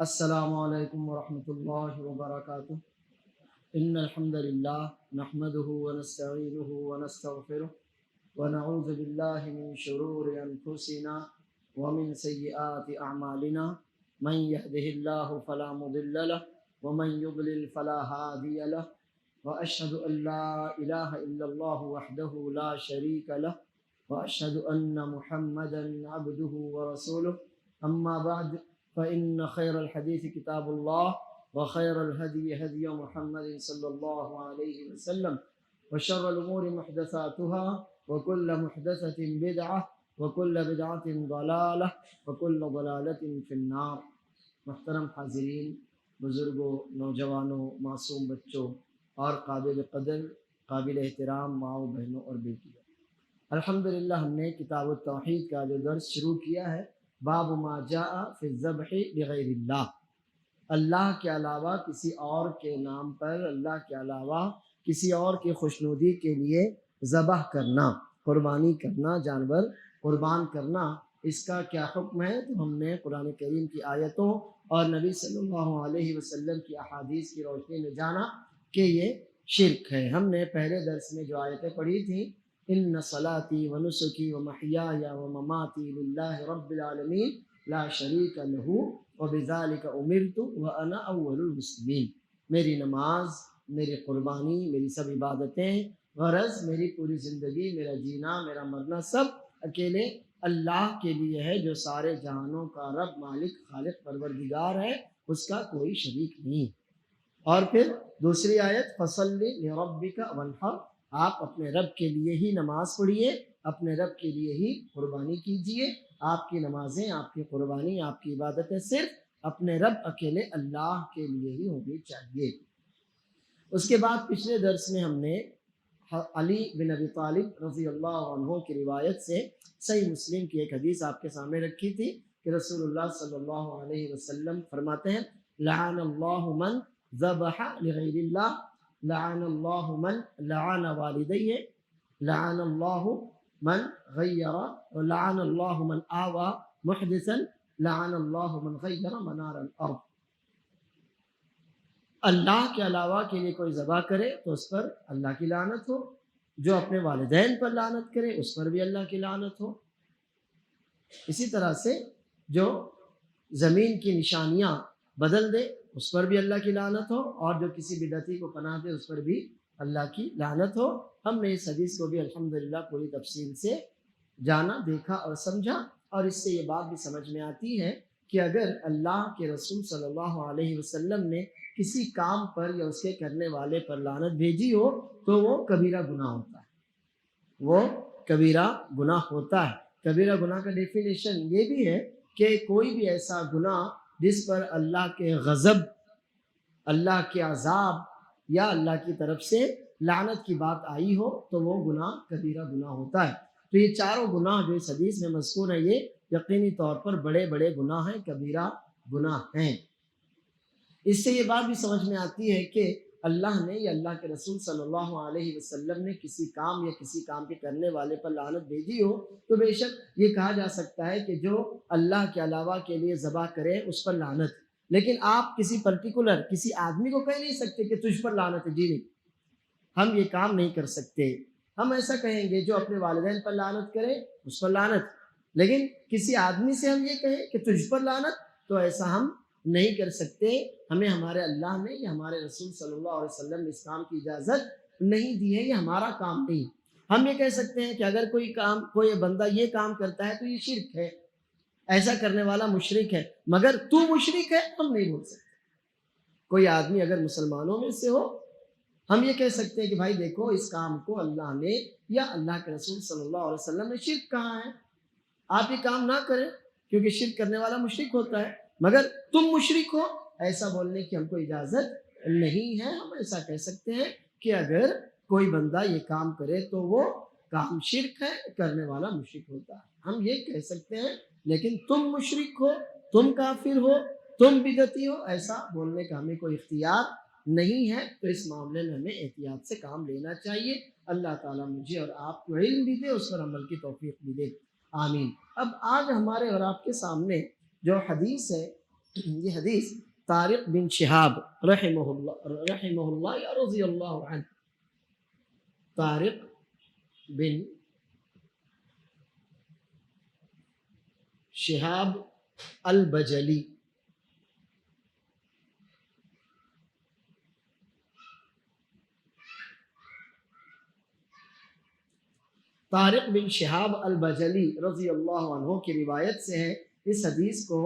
السلام علیکم ورحمۃ اللہ وبرکاتہ ان الحمد للہ نحمده ونستعینه ونستغفره ونعوذ باللہ من شرور انفسنا ومن سیئات اعمالنا من يهده الله فلا مضل له ومن يضلل فلا هادي له واشهد ان لا اله الا الله وحده لا شريك له واشهد ان محمدا عبده ورسوله اما بعد فإن خير الحديث كتاب الله وخير الهدي هدي محمد صلى الله عليه وسلم وشر الأمور محدثاتها وكل محدثة بدعة وكل بدعة ضلالة وكل ضلالة في النار۔ محترم حاضرین، بزرگوں، نوجوانوں، معصوم بچوں اور قابل قدر قابل احترام ماؤں بہنوں اور بیٹیوں، الحمدللہ ہم نے کتاب التوحید کا جو درس شروع کیا ہے، باب ما جاء فی الذبح لغیر اللہ، اللہ کے علاوہ کسی اور کے نام پر، اللہ کے علاوہ کسی اور کی خوشنودی کے لیے ذبح کرنا، قربانی کرنا، جانور قربان کرنا، اس کا کیا حکم ہے؟ تو ہم نے قرآن کریم کی آیتوں اور نبی صلی اللہ علیہ وسلم کی احادیث کی روشنی میں جانا کہ یہ شرک ہے۔ ہم نے پہلے درس میں جو آیتیں پڑھی تھیں، ان صلاتی و نسکی و محیای و مماتی للہ رب العالمین لا شریک لہ وبذالک امرت وانا اول المسلمین، میری نماز، میری قربانی، میری سب عبادتیں، غرض میری پوری زندگی، میرا جینا، میرا مرنا سب اکیلے اللہ کے لیے ہے، جو سارے جہانوں کا رب، مالک، خالق، پروردگار ہے، اس کا کوئی شریک نہیں۔ اور پھر دوسری آیت فصلی لربک وانحر، آپ اپنے رب کے لیے ہی نماز پڑھیے، اپنے رب کے لیے ہی قربانی کیجیے، آپ کی نمازیں، آپ کی قربانی، آپ کی عبادتیں صرف اپنے رب اکیلے اللہ کے لیے ہی ہونی چاہیے۔ اس کے بعد پچھلے درس میں ہم نے علی بن ابی طالب رضی اللہ عنہ کی روایت سے صحیح مسلم کی ایک حدیث آپ کے سامنے رکھی تھی کہ رسول اللہ صلی اللہ علیہ وسلم فرماتے ہیں لعن اللہ من ذبح لغیر اللہ، لعن اللہ من لعن والدیہ، لعن اللہ من غیر، لعن اللہ من آوى محدثا، لعن اللہ من غیر منار الارض۔ اللہ کے علاوہ کے لیے کوئی ذبح کرے تو اس پر اللہ کی لعنت ہو، جو اپنے والدین پر لعنت کرے اس پر بھی اللہ کی لعنت ہو۔ اسی طرح سے جو زمین کی نشانیاں بدل دے اس پر بھی اللہ کی لعنت ہو، اور جو کسی بدعتی کو پناہ دے اس پر بھی اللہ کی لعنت ہو۔ ہم نے اس حدیث کو بھی الحمدللہ پوری تفصیل سے جانا، دیکھا اور سمجھا، اور اس سے یہ بات بھی سمجھ میں آتی ہے کہ اگر اللہ کے رسول صلی اللہ علیہ وسلم نے کسی کام پر یا اس کے کرنے والے پر لعنت بھیجی ہو تو وہ کبیرہ گناہ ہوتا ہے، وہ کبیرہ گناہ ہوتا ہے۔ کبیرہ گناہ کا ڈیفینیشن یہ بھی ہے کہ کوئی بھی ایسا گناہ جس پر اللہ کے غضب، اللہ کے عذاب یا اللہ کی طرف سے لعنت کی بات آئی ہو تو وہ گناہ کبیرہ گناہ ہوتا ہے۔ تو یہ چاروں گناہ جو اس حدیث میں مذکور ہیں یہ یقینی طور پر بڑے بڑے گناہ ہیں، کبیرہ گناہ ہیں۔ اس سے یہ بات بھی سمجھ میں آتی ہے کہ اللہ نے یا اللہ کے رسول صلی اللہ علیہ وسلم نے کسی کام یا کسی کام کے کرنے والے پر لعنت بھیجی ہو تو بے شک یہ کہا جا سکتا ہے کہ جو اللہ کے علاوہ کے لیے ذبح کرے اس پر لعنت، لیکن آپ کسی پرٹیکولر کسی آدمی کو کہہ نہیں سکتے کہ تجھ پر لعنت ہے، جی نہیں، ہم یہ کام نہیں کر سکتے۔ ہم ایسا کہیں گے جو اپنے والدین پر لعنت کرے اس پر لعنت، لیکن کسی آدمی سے ہم یہ کہیں کہ تجھ پر لعنت، تو ایسا ہم نہیں کر سکتے۔ ہمیں ہمارے اللہ نے یا ہمارے رسول صلی اللہ علیہ وسلم نے اس کام کی اجازت نہیں دی ہے، یہ ہمارا کام نہیں۔ ہم یہ کہہ سکتے ہیں کہ اگر کوئی بندہ یہ کام کرتا ہے تو یہ شرک ہے، ایسا کرنے والا مشرک ہے، مگر تو مشرک ہے ہم نہیں بول سکتے۔ کوئی آدمی اگر مسلمانوں میں سے ہو ہم یہ کہہ سکتے ہیں کہ بھائی دیکھو اس کام کو اللہ نے یا اللہ کے رسول صلی اللہ علیہ وسلم نے شرک کہا ہے، آپ یہ کام نہ کریں کیونکہ شرک کرنے والا مشرک ہوتا ہے، مگر تم مشرک ہو ایسا بولنے کی ہم کو اجازت نہیں ہے۔ ہم ایسا کہہ سکتے ہیں کہ اگر کوئی بندہ یہ کام کرے تو وہ کام شرک ہے، کرنے والا مشرک ہوتا ہے، ہم یہ کہہ سکتے ہیں، لیکن تم مشرک ہو، تم کافر ہو، تم بدعتی ہو، ایسا بولنے کا ہمیں کوئی اختیار نہیں ہے۔ تو اس معاملے میں ہمیں احتیاط سے کام لینا چاہیے۔ اللہ تعالیٰ مجھے اور آپ کو علم بھی دے، اس پر عمل کی توفیق بھی دے، آمین۔ اب آج ہمارے اور آپ کے سامنے جو حدیث ہے یہ حدیث طارق بن شہاب رحمہ اللہ یا رضی اللہ عنہ، طارق بن شہاب البجلی طارق بن شہاب البجلی رضی اللہ عنہ کی روایت سے ہے۔ اس حدیث کو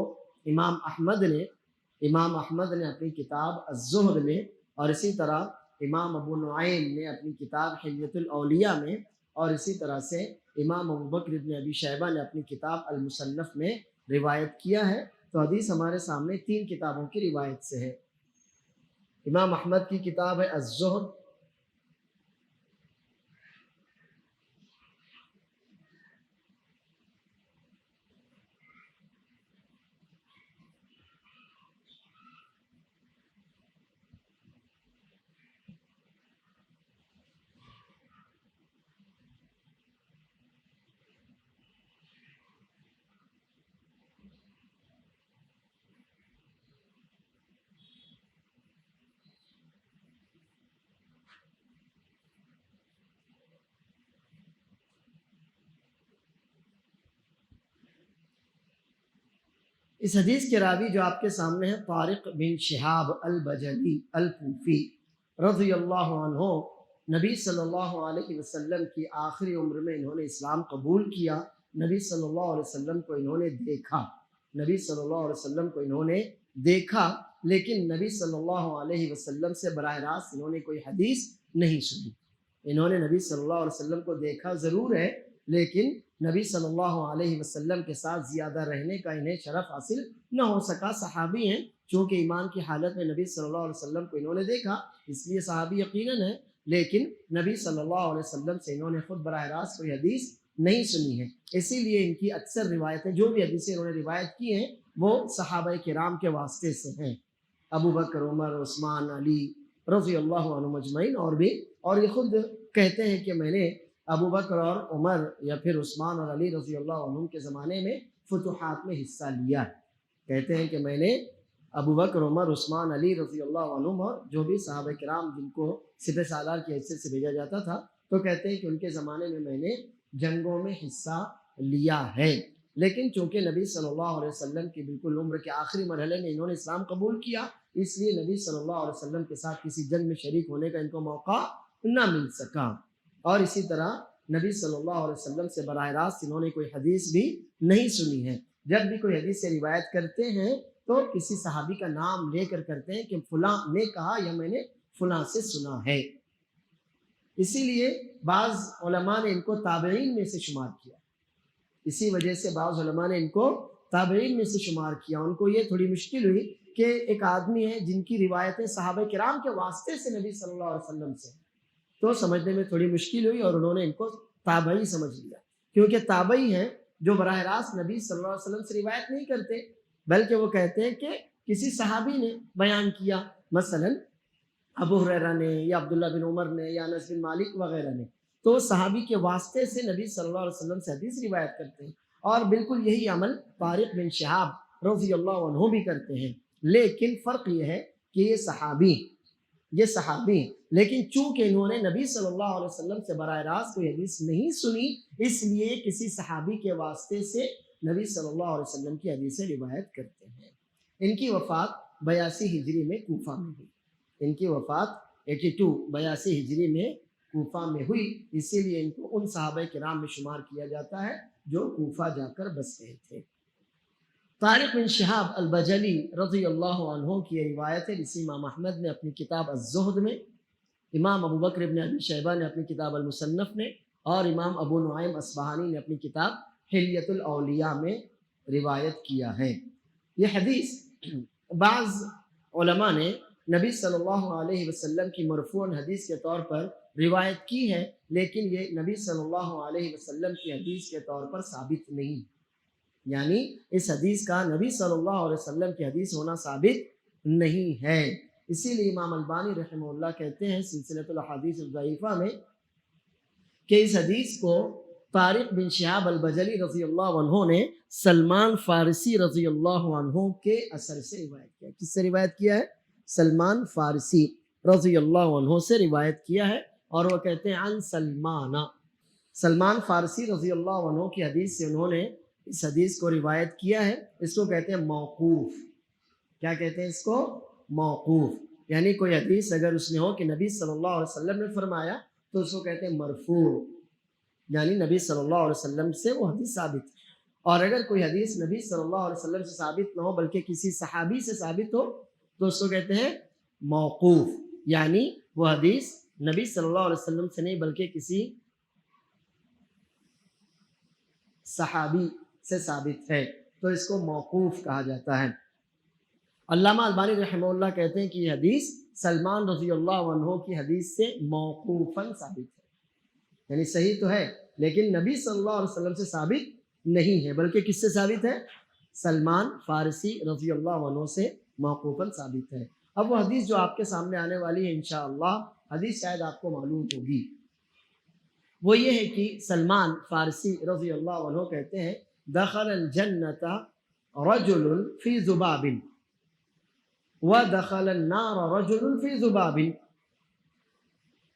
امام احمد نے اپنی کتاب الزہد میں، اور اسی طرح امام ابو نعیم نے اپنی کتاب حلیۃ الاولیاء میں، اور اسی طرح سے امام ابو بکر بن ابی شیبہ نے اپنی کتاب المصنف میں روایت کیا ہے۔ تو حدیث ہمارے سامنے 3 کتابوں کی روایت سے ہے۔ امام احمد کی کتاب ہے الزہد، اس حدیث کے راوی جو آپ کے سامنے ہے طارق بن شہاب البجلی الکوفی رضی اللہ عنہ، نبی صلی اللہ علیہ وسلم کی آخری عمر میں انہوں نے اسلام قبول کیا۔ نبی صلی اللہ علیہ وسلم کو انہوں نے دیکھا، لیکن نبی صلی اللہ علیہ وسلم سے براہ راست انہوں نے کوئی حدیث نہیں سنی۔ انہوں نے نبی صلی اللہ علیہ وسلم کو دیکھا ضرور ہے، لیکن نبی صلی اللہ علیہ وسلم کے ساتھ زیادہ رہنے کا انہیں شرف حاصل نہ ہو سکا۔ صحابی ہیں، چونکہ ایمان کی حالت میں نبی صلی اللہ علیہ وسلم کو انہوں نے دیکھا، اس لیے صحابی یقیناً ہے، لیکن نبی صلی اللہ علیہ وسلم سے انہوں نے خود براہ راست کوئی حدیث نہیں سنی ہے۔ اسی لیے ان کی اکثر روایتیں، جو بھی حدیثیں انہوں نے روایت کی ہیں، وہ صحابہ کرام کے واسطے سے ہیں، ابو بکر، عمر، عثمان، علی رضی اللہ عنہ مجمعین، اور یہ خود کہتے ہیں کہ میں نے ابو بکر اور عمر یا پھر عثمان اور علی رضی اللہ عنہ کے زمانے میں فتوحات میں حصہ لیا۔ کہتے ہیں کہ میں نے ابو بکر، عمر، عثمان، علی رضی اللہ عنہ اور جو بھی صحابہ کرام جن کو سپہ سالار کی حیثیت سے بھیجا جاتا تھا، تو کہتے ہیں کہ ان کے زمانے میں نے جنگوں میں حصہ لیا ہے۔ لیکن چونکہ نبی صلی اللہ علیہ وسلم کی بالکل عمر کے آخری مرحلے میں انہوں نے اسلام قبول کیا، اس لیے نبی صلی اللہ علیہ وسلم کے ساتھ کسی جنگ میں شریک ہونے کا ان کو موقع نہ مل سکا۔ اور اسی طرح نبی صلی اللہ علیہ وسلم سے براہ راست انہوں نے کوئی حدیث بھی نہیں سنی ہے۔ جب بھی کوئی حدیث سے روایت کرتے ہیں تو کسی صحابی کا نام لے کر کرتے ہیں کہ فلاں نے کہا یا میں نے فلاں سے سنا ہے۔ اسی لیے بعض علماء نے ان کو تابعین میں سے شمار کیا، اسی وجہ سے بعض علماء نے ان کو تابعین میں سے شمار کیا۔ ان کو یہ تھوڑی مشکل ہوئی کہ ایک آدمی ہے جن کی روایتیں صحابہ کرام کے واسطے سے نبی صلی اللہ علیہ وسلم سے، تو سمجھنے میں تھوڑی مشکل ہوئی اور انہوں نے ان کو تابعی سمجھ لیا، کیونکہ تابعی ہیں جو براہ راست نبی صلی اللہ علیہ وسلم سے روایت نہیں کرتے، بلکہ وہ کہتے ہیں کہ کسی صحابی نے بیان کیا، مثلا ابو ہریرہ نے یا عبداللہ بن عمر نے یا انس بن مالک وغیرہ نے، تو صحابی کے واسطے سے نبی صلی اللہ علیہ وسلم سے حدیث روایت کرتے ہیں، اور بالکل یہی عمل طارق بن شہاب رضی اللہ عنہ بھی کرتے ہیں۔ لیکن فرق یہ ہے کہ یہ صحابی ہیں، لیکن چونکہ انہوں نے نبی صلی اللہ علیہ وسلم سے براہ راست کوئی حدیث نہیں سنی، اس لیے کسی صحابی کے واسطے سے نبی صلی اللہ علیہ وسلم کی حدیثیں روایت کرتے ہیں۔ ان کی وفات 82 ہجری میں کوفہ میں ہوئی، ان کی وفات 82 ہجری میں کوفہ میں ہوئی، اسی لیے ان کو ان صحابہ کرام میں شمار کیا جاتا ہے جو کوفہ جا کر بس گئے تھے۔ طارق بن شہاب البجلی رضی اللہ عنہ کی روایت ہے، جسے امام احمد نے اپنی کتاب الزہد میں، امام ابو بکر ابن ابی شیبہ نے اپنی کتاب المصنف میں، اور امام ابو نعیم اصبہانی نے اپنی کتاب حلیۃ الاولیاء میں روایت کیا ہے۔ یہ حدیث بعض علماء نے نبی صلی اللہ علیہ وسلم کی مرفوع حدیث کے طور پر روایت کی ہے، لیکن یہ نبی صلی اللہ علیہ وسلم کی حدیث کے طور پر ثابت نہیں، یعنی اس حدیث کا نبی صلی اللہ علیہ وسلم کی حدیث ہونا ثابت نہیں ہے۔ اسی لیے امام البانی رحمہ اللہ کہتے ہیں سلسلۃ الاحادیث الضعیفہ میں کہ اس حدیث کو طارق بن شہاب البجلی رضی اللہ عنہ نے سلمان فارسی رضی اللہ عنہ کے اثر سے روایت کیا. کس سے روایت کیا ہے؟ سلمان فارسی رضی اللہ عنہ سے روایت کیا ہے، اور وہ کہتے ہیں عن سلمان فارسی رضی اللہ عنہ کی حدیث سے انہوں نے اس حدیث کو روایت کیا ہے. اس کو کہتے ہیں موقوف. کیا کہتے ہیں اس کو؟ موقوف. یعنی کوئی حدیث اگر اس نے ہو کہ نبی صلی اللہ علیہ وسلم نے فرمایا تو اس کو کہتے ہیں مرفوع، یعنی نبی صلی اللہ علیہ وسلم سے وہ حدیث ثابت. اور اگر کوئی حدیث نبی صلی اللہ علیہ وسلم سے ثابت نہ ہو بلکہ کسی صحابی سے ثابت ہو تو اس کو کہتے ہیں موقوف، یعنی وہ حدیث نبی صلی اللہ علیہ وسلم سے نہیں بلکہ کسی صحابی سے ثابت ہے، تو اس کو موقوف کہا جاتا ہے. علامہ البانی رحمہ اللہ کہتے ہیں کہ یہ حدیث سلمان رضی اللہ عنہ کی حدیث سے موقوفاً ثابت ہے، یعنی صحیح تو ہے لیکن نبی صلی اللہ علیہ وسلم سے ثابت نہیں ہے بلکہ کس سے ثابت ہے؟ سلمان فارسی رضی اللہ عنہ سے موقوفاً ثابت ہے. اب وہ حدیث جو آپ کے سامنے آنے والی ہے انشاءاللہ، حدیث شاید آپ کو معلوم ہوگی. وہ یہ ہے کہ سلمان فارسی رضی اللہ عنہ کہتے ہیں دخل الجنت رجل فی ذباب ودخل النار رجل فی ذباب.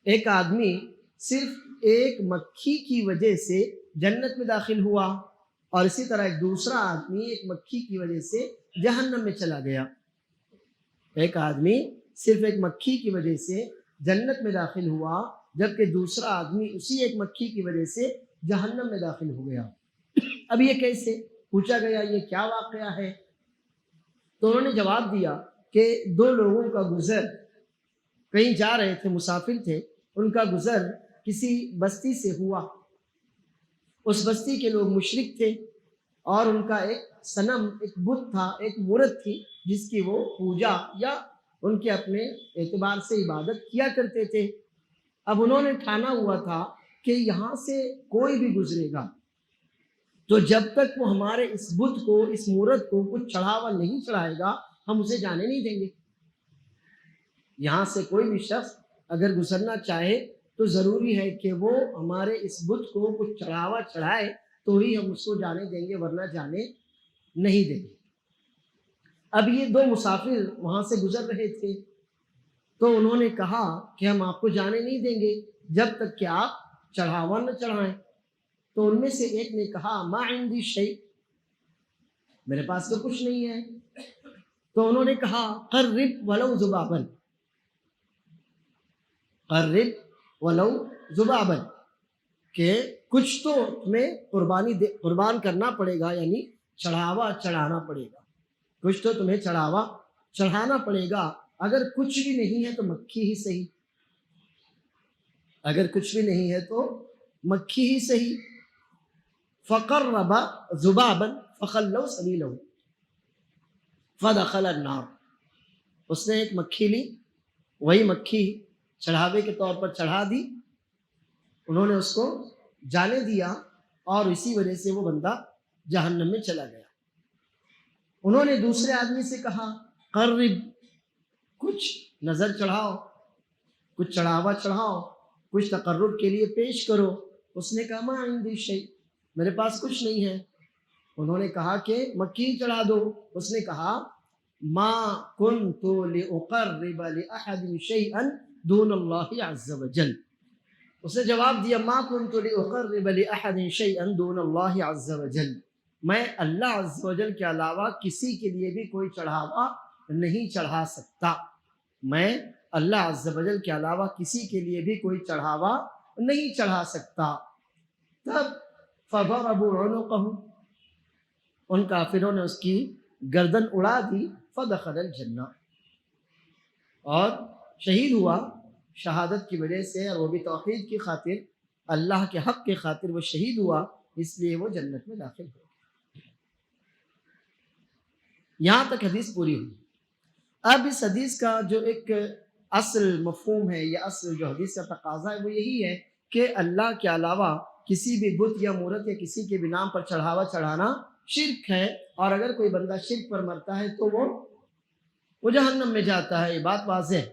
ایک آدمی صرف ایک مکھی کی وجہ سے جنت میں داخل ہوا، اور اسی طرح ایک دوسرا آدمی ایک مکھی کی وجہ سے جہنم میں چلا گیا. ایک آدمی صرف ایک مکھی کی وجہ سے جنت میں داخل ہوا جبکہ دوسرا آدمی اسی ایک مکھی کی وجہ سے جہنم میں داخل ہو گیا. اب یہ کیسے؟ پوچھا گیا یہ کیا واقعہ ہے؟ تو انہوں نے جواب دیا کہ دو لوگوں کا گزر، کہیں جا رہے تھے، مسافر تھے، ان کا گزر کسی بستی سے ہوا. اس بستی کے لوگ مشرک تھے اور ان کا ایک صنم، ایک بت تھا، ایک مورت تھی جس کی وہ پوجا یا ان کے اپنے اعتبار سے عبادت کیا کرتے تھے. اب انہوں نے ٹھانا ہوا تھا کہ یہاں سے کوئی بھی گزرے گا تو جب تک وہ ہمارے اس بت کو، اس مورت کو کچھ چڑھاوا نہیں چڑھائے گا ہم اسے جانے نہیں دیں گے. یہاں سے کوئی بھی شخص اگر گزرنا چاہے تو ضروری ہے کہ وہ ہمارے اس بت کو کچھ چڑھاوا چڑھائے تو ہی ہم اس کو جانے دیں گے، ورنہ جانے نہیں دیں گے. اب یہ دو مسافر وہاں سے گزر رہے تھے تو انہوں نے کہا کہ ہم آپ کو جانے نہیں دیں گے جب تک کہ آپ چڑھاوا نہ چڑھائیں. تو ان میں سے ایک نے کہا ما عندی شیء، میرے پاس تو کچھ نہیں ہے. تو انہوں نے کہا قرب ولو ذبابا، قرب ولو ذبابا، کہ کچھ تو تمہیں قربان کرنا پڑے گا، یعنی چڑھاوا چڑھانا پڑے گا، کچھ تو تمہیں چڑھاوا چڑھانا پڑے گا. اگر کچھ بھی نہیں ہے تو مکھی ہی صحیح، اگر کچھ بھی نہیں ہے تو مکھی ہی صحیح. فقرب ذبابا فخلوا سبیلہ فدخل النار. اس نے ایک مکھی لی، وہی مکھی چڑھاوے کے طور پر چڑھا دی، انہوں نے اس کو جانے دیا اور اسی وجہ سے وہ بندہ جہنم میں چلا گیا. انہوں نے دوسرے آدمی سے کہا قرب، کچھ نظر چڑھاؤ، کچھ چڑھاوا چڑھاؤ، کچھ تقرب کے لیے پیش کرو. اس نے کہا ما عندی شیء، میرے پاس کچھ نہیں ہے. انہوں نے کہا کہ مکھی چڑھا دو. اس نے کہا ما کنت لأقرب لأحد شيئا دون اللہ عز وجل. اس نے جواب دیا ما کنت لأقرب لأحد شيئا دون اللہ عز وجل، میں اللہ عز وجل کے علاوہ کسی کے لیے بھی کوئی چڑھاوا نہیں چڑھا سکتا. میں اللہ عز وجل کے علاوہ کسی کے لیے بھی کوئی چڑھاوا نہیں چڑھا سکتا. تب فضربوا عنقه، ان کافروں نے اس کی گردن اڑا دی. فدخل الجنہ، اور شہید ہوا شہادت کی وجہ سے، اور وہ بھی توحید کی خاطر، اللہ کے حق کے خاطر وہ شہید ہوا، اس لیے وہ جنت میں داخل ہو. یہاں تک حدیث پوری ہوئی. اب اس حدیث کا جو ایک اصل مفہوم ہے یا اصل جو حدیث کا تقاضا ہے وہ یہی ہے کہ اللہ کے علاوہ کسی بھی بت یا مورت یا کسی کے بھی نام پر چڑھاوا چڑھانا شرک ہے، اور اگر کوئی بندہ شرک پر مرتا ہے تو وہ جہنم میں جاتا ہے. یہ بات واضح ہے.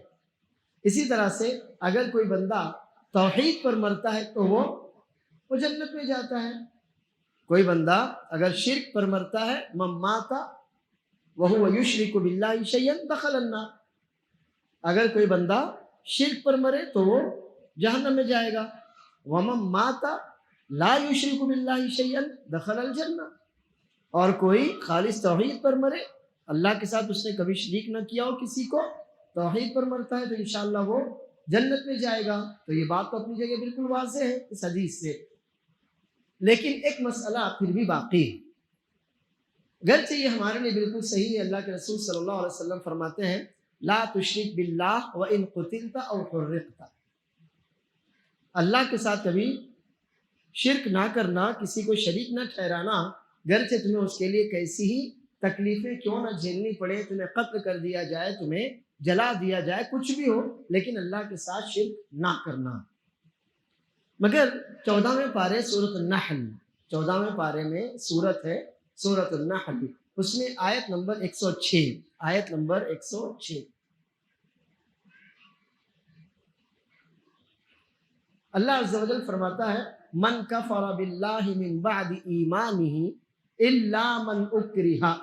اسی طرح سے اگر کوئی بندہ توحید پر مرتا ہے تو وہ وہ جنت میں جاتا ہے۔ کوئی بندہ اگر شرک پر مرتا ہے، من مات وہو یشرک باللہ شیئا دخل النار، اگر کوئی بندہ شرک پر مرے تو وہ جہنم میں جائے گا۔ ومن مات لا یشرک باللہ شیئا دخل الجنہ، اور کوئی خالص توحید پر مرے، اللہ کے ساتھ اس نے کبھی شریک نہ کیا ہو کسی کو، توحید پر مرتا ہے تو انشاءاللہ وہ جنت میں جائے گا۔ تو یہ بات تو اپنی جگہ بالکل واضح ہے اس حدیث سے، لیکن ایک مسئلہ پھر بھی باقی ہے، گرچہ یہ ہمارے لیے بالکل صحیح ہے۔ اللہ کے رسول صلی اللہ علیہ وسلم فرماتے ہیں لا تشرک باللہ وان قتلت او حرقت، اللہ کے ساتھ کبھی شرک نہ کرنا، کسی کو شریک نہ ٹھہرانا، گرچہ تمہیں اس کے لیے کیسی ہی تکلیفیں کیوں نہ جھیلنی پڑے، تمہیں قتل کر دیا جائے، تمہیں جلا دیا جائے، کچھ بھی ہو، لیکن اللہ کے ساتھ شرک نہ کرنا۔ مگر 14ویں پارے سورۃ النحل، 14ویں پارے میں سورت ہے سورۃ النحل، اس میں آیت نمبر 106، آیت نمبر 106 اللہ عز و جل فرماتا ہے من کفر باللہ من بعد ایمانہ الا من اکرہ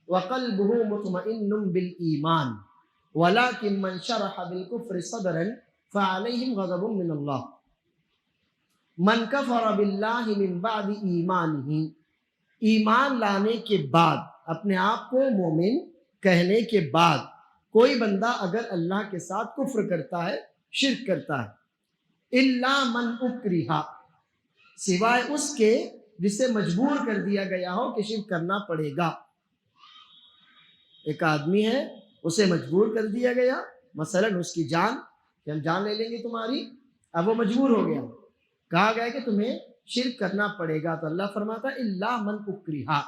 وقلبہ مطمئن بالایمان ولکن من شرح بالکفر صدرا فعلیہم غضب من اللہ۔ من کفر باللہ من بعد ایمانہ، ایمان لانے کے بعد، اپنے آپ کو مومن کہنے کے بعد کوئی بندہ اگر اللہ کے ساتھ کفر کرتا ہے، شرک کرتا ہے، الا من اکرہ، سوائے اس کے جسے مجبور کر دیا گیا ہو کہ شرک کرنا پڑے گا۔ ایک آدمی ہے، اسے مجبور کر دیا گیا، مثلا اس کی جان، کہ ہم جان لے لیں گے تمہاری، اب وہ مجبور ہو گیا، کہا گیا کہ تمہیں شرک کرنا پڑے گا، تو اللہ فرماتا ہے الا من اکرہ،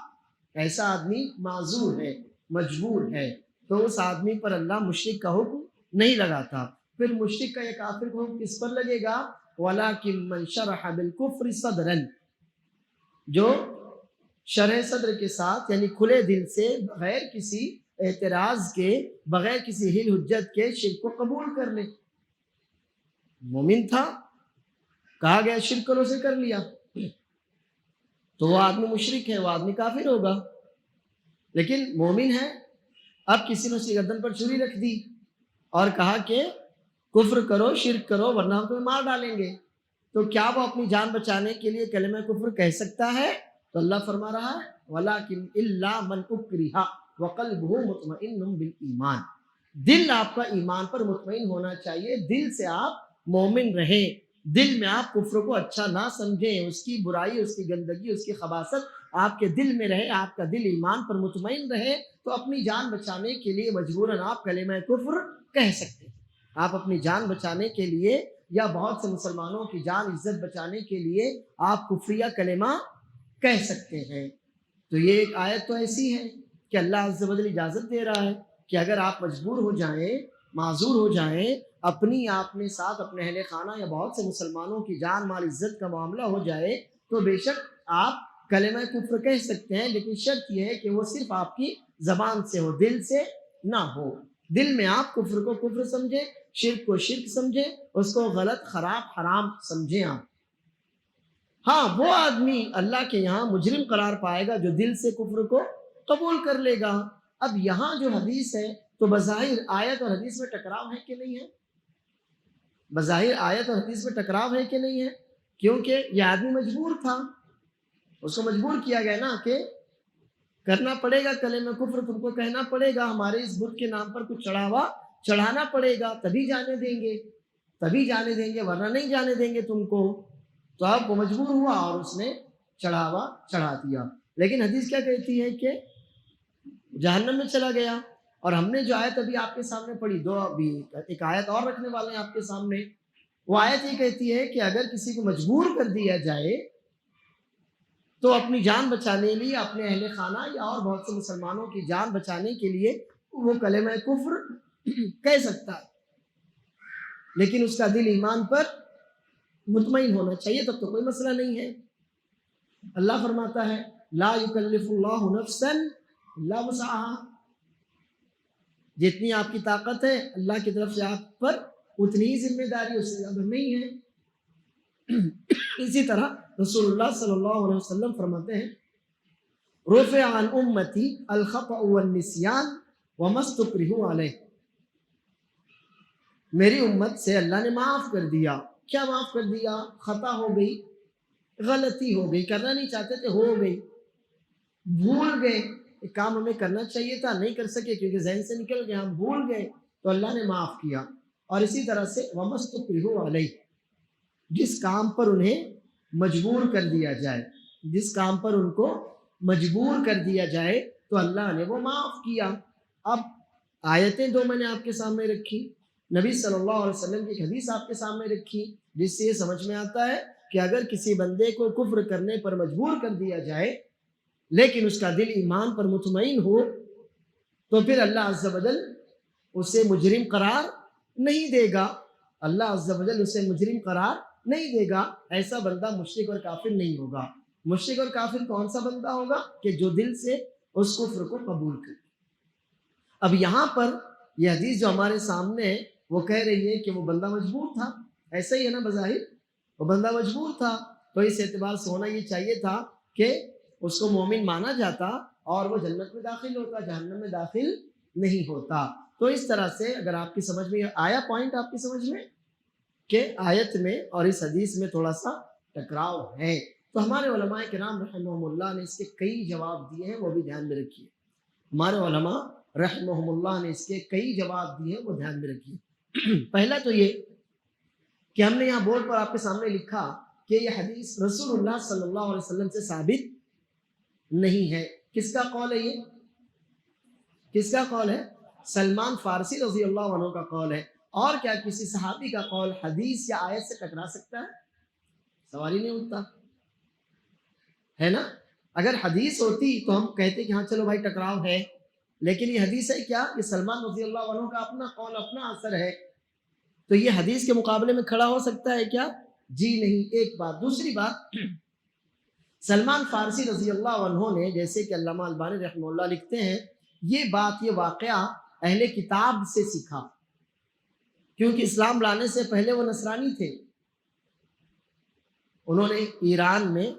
ایسا آدمی معذور ہے، مجبور ہے، تو اس آدمی پر اللہ مشرک کا حکم نہیں لگاتا۔ پھر مشرک کا یا کافر کا حکم کس پر لگے گا؟ وَلَكِن مَنْ شَرَحَ بِالْكُفْرِ صَدْرًا، جو شرح صدر کے ساتھ یعنی کھلے دل سے بغیر کسی اعتراض کے، بغیر کسی ہل حجت کے شرک کو قبول کر لے۔ مومن تھا، کہا گیا شرک کرو سے کر لیا، تو وہ آدمی مشرک ہے، وہ آدمی کافر ہوگا۔ لیکن مومن ہے، اب کسی نے اس کی گردن پر چھری رکھ دی اور کہا کہ کفر کرو، شرک کرو ورنہ ہم تمہیں مار ڈالیں گے، تو کیا وہ اپنی جان بچانے کے لیے کلمہ کفر کہہ سکتا ہے؟ تو اللہ فرما رہا ہے وَلَكِنْ إِلَّا مَنْ أُكْرِهَ وَقَلْبُهُ مُطْمَئِنٌ بِالْإِيمَانِ، دل آپ کا ایمان پر مطمئن ہونا چاہیے، دل سے آپ مومن رہیں، دل میں آپ کفر کو اچھا نہ سمجھیں، اس کی برائی، اس کی گندگی، اس کی خباثت آپ کے دل میں رہے، آپ کا دل ایمان پر مطمئن رہے، تو اپنی جان بچانے کے لیے مجبوراً آپ کلمہ کفر کہہ سکتے ہیں۔ آپ اپنی جان بچانے کے لیے یا بہت سے مسلمانوں کی جان عزت بچانے کے لیے آپ کفریہ کلمہ کہہ سکتے ہیں۔ تو یہ ایک آیت تو ایسی ہے کہ اللہ عز و جل اجازت دے رہا ہے کہ اگر آپ مجبور ہو جائیں، معذور ہو جائیں، اپنی اپنے ساتھ اپنے اہل خانہ یا بہت سے مسلمانوں کی جان مال عزت کا معاملہ ہو جائے، تو بے شک آپ کلمہ کفر کہہ سکتے ہیں، لیکن شرط یہ ہے کہ وہ صرف آپ کی زبان سے ہو، دل سے نہ ہو۔ دل میں آپ کفر کو کفر سمجھیں، شرک کو شرک سمجھیں، اس کو غلط، خراب، حرام سمجھیں آپ۔ ہاں، وہ آدمی اللہ کے یہاں مجرم قرار پائے گا جو دل سے کفر کو قبول کر لے گا۔ اب یہاں جو حدیث ہے تو بظاہر آیت اور حدیث میں ٹکراؤ ہے کہ نہیں ہے؟ بظاہر آیت اور حدیث میں ٹکراؤ ہے کہ نہیں ہے؟ کیونکہ یہ آدمی مجبور تھا، اس کو مجبور کیا گیا نا کہ کرنا پڑے گا کلمہ کفر، تم کو کہنا پڑے گا، ہمارے اس بت کے نام پر کچھ چڑھاوا چڑھانا پڑے گا، تبھی جانے دیں گے، تبھی جانے دیں گے، ورنہ نہیں جانے دیں گے تم کو۔ تو اب وہ مجبور ہوا اور اس نے چڑھاوا چڑھا دیا۔ لیکن حدیث کیا کہتی ہے کہ جہنم میں چلا گیا۔ اور ہم نے جو آیت ابھی آپ کے سامنے پڑھی، دو ابھی ایک آیت اور رکھنے والے ہیں آپ کے سامنے، وہ آیت یہ کہتی ہے کہ اگر کسی کو مجبور کر دیا جائے تو اپنی جان بچانے کے لیے، اپنے اہل خانہ یا اور بہت سے مسلمانوں کی جان بچانے کے لیے وہ کلمہ کفر کہہ سکتا ہے، لیکن اس کا دل ایمان پر مطمئن ہونا چاہیے، تب تو کوئی مسئلہ نہیں ہے۔ اللہ فرماتا ہے لا یکلف اللہ نفسا الا وسعها، جتنی آپ کی طاقت ہے اللہ کی طرف سے آپ پر اتنی ہی ذمہ داری، اس سے زیادہ نہیں ہے۔ اسی طرح رسول اللہ صلی اللہ علیہ وسلم فرماتے ہیں رفع عن امتی الخطأ والنسیان وما استکرہوا علیہ، میری امت سے اللہ نے معاف کر دیا. کیا معاف کر دیا؟ خطا ہو گئی، غلطی ہو گئی، کرنا نہیں چاہتے تھے، ہو گئی، بھول گئے، ایک کام ہمیں کرنا چاہیے تھا نہیں کر سکے کیونکہ ذہن سے نکل گیا، ہم بھول گئے تو اللہ نے معاف کیا. اور اسی طرح سے وما استکرہوا علیہ، جس کام پر انہیں مجبور کر دیا جائے، جس کام پر ان کو مجبور کر دیا جائے تو اللہ نے وہ معاف کیا. اب آیتیں دو میں نے آپ کے سامنے رکھی، نبی صلی اللہ علیہ وسلم کی ایک حدیث آپ کے سامنے رکھی، جس سے یہ سمجھ میں آتا ہے کہ اگر کسی بندے کو کفر کرنے پر مجبور کر دیا جائے لیکن اس کا دل ایمان پر مطمئن ہو تو پھر اللہ عز و جل اسے مجرم قرار نہیں دے گا، اللہ عز و جل اسے مجرم قرار نہیں دے گا. ایسا بندہ مشرک اور کافر نہیں ہوگا. مشرک اور کافر کون سا بندہ ہوگا؟ کہ جو دل سے اس کفر کو قبول کرے. اب یہاں پر یہ حدیث جو ہمارے سامنے ہے وہ کہہ رہی ہے کہ وہ بندہ مجبور تھا، ایسا ہی ہے نا، بظاہر وہ بندہ مجبور تھا، تو اس اعتبار سے ہونا یہ چاہیے تھا کہ اس کو مومن مانا جاتا اور وہ جنت میں داخل ہوتا، جہنم میں داخل نہیں ہوتا. تو اس طرح سے اگر آپ کی سمجھ میں آیا پوائنٹ آپ کی سمجھ میں کہ آیت میں اور اس حدیث میں تھوڑا سا ٹکراؤ ہے، تو ہمارے علماء کرام رحمہم اللہ نے اس کے کئی جواب دیے ہیں، وہ بھی دھیان میں رکھیے. ہمارے علماء رحمہم اللہ نے اس کے کئی جواب دیے ہیں، وہ دھیان میں رکھیے. پہلا تو یہ کہ ہم نے یہاں بورڈ پر آپ کے سامنے لکھا کہ یہ حدیث رسول اللہ صلی اللہ علیہ وسلم سے ثابت نہیں ہے. کس کا قول ہے یہ؟ کس کا قول ہے؟ سلمان فارسی رضی اللہ عنہ کا قول ہے. اور کیا کسی صحابی کا قول حدیث یا آیت سے ٹکرا سکتا ہے؟ سوال ہی نہیں اٹھتا ہے نا. اگر حدیث ہوتی تو ہم کہتے کہ ہاں چلو بھائی ٹکراؤ ہے، لیکن یہ حدیث ہے کیا؟ یہ سلمان رضی اللہ عنہ کا اپنا قول، اپنا اثر ہے، تو یہ حدیث کے مقابلے میں کھڑا ہو سکتا ہے کیا؟ جی نہیں. ایک بات. دوسری بات، سلمان فارسی رضی اللہ عنہ نے، جیسے کہ علامہ البانی رحمہ اللہ لکھتے ہیں، یہ بات، یہ واقعہ اہل کتاب سے سیکھا، کیونکہ اسلام لانے سے پہلے وہ نصرانی تھے. انہوں نے ایران میں